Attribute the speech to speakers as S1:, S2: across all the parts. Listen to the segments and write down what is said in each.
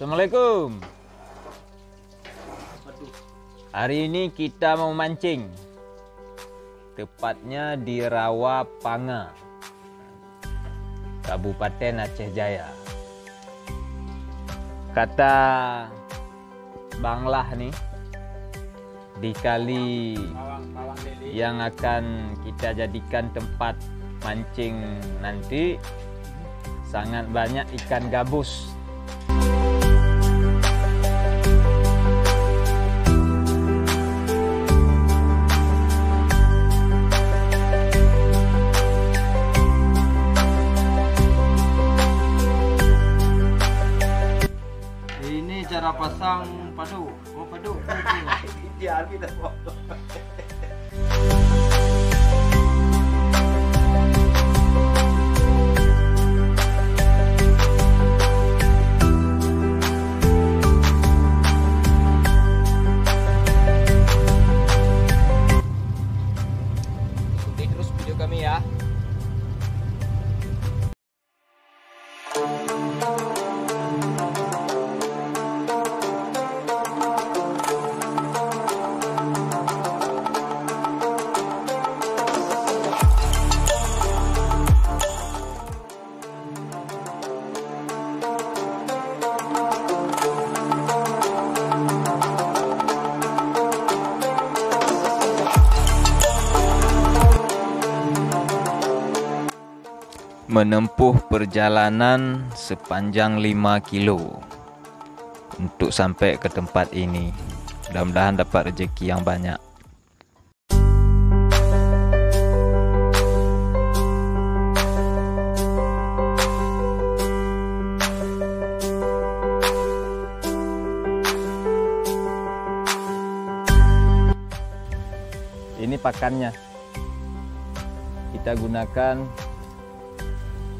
S1: Assalamualaikum. Hari ini kita mau mancing. Tepatnya di Rawa Panga, Kabupaten Aceh Jaya. Kata Bang Lah nih, di kali yang akan kita jadikan tempat mancing nanti sangat banyak ikan gabus.
S2: Ini cara pasang padu. Oh, padu. Ideal kita.
S1: Ikuti terus video kami ya. Menempuh perjalanan sepanjang 5 kilo untuk sampai ke tempat ini. Mudah-mudahan dapat rezeki yang banyak. Ini pakannya. Kita gunakan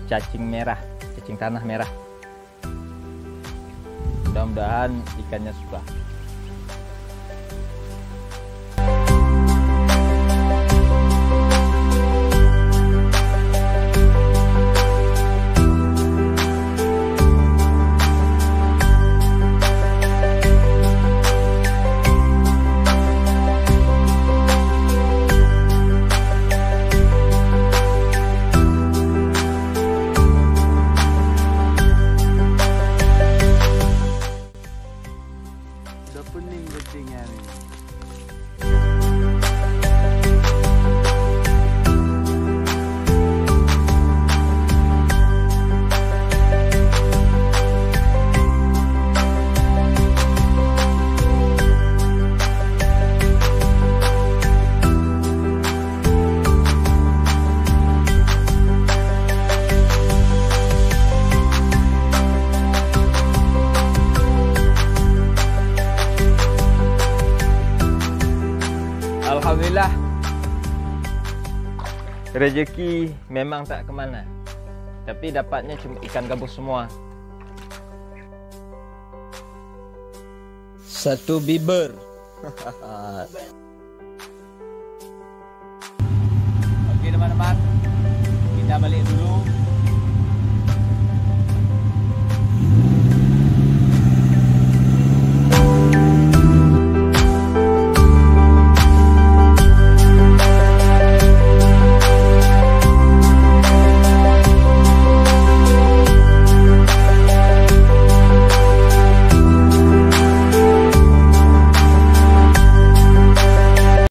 S1: cacing merah, cacing tanah merah. Mudah-mudahan ikannya suka.
S2: Udah pening ketingnya nih.
S1: Alhamdulillah, rezeki memang tak kemana, tapi dapatnya cuma ikan gabus semua. Satu biber. Oke teman-teman, kita balik dulu.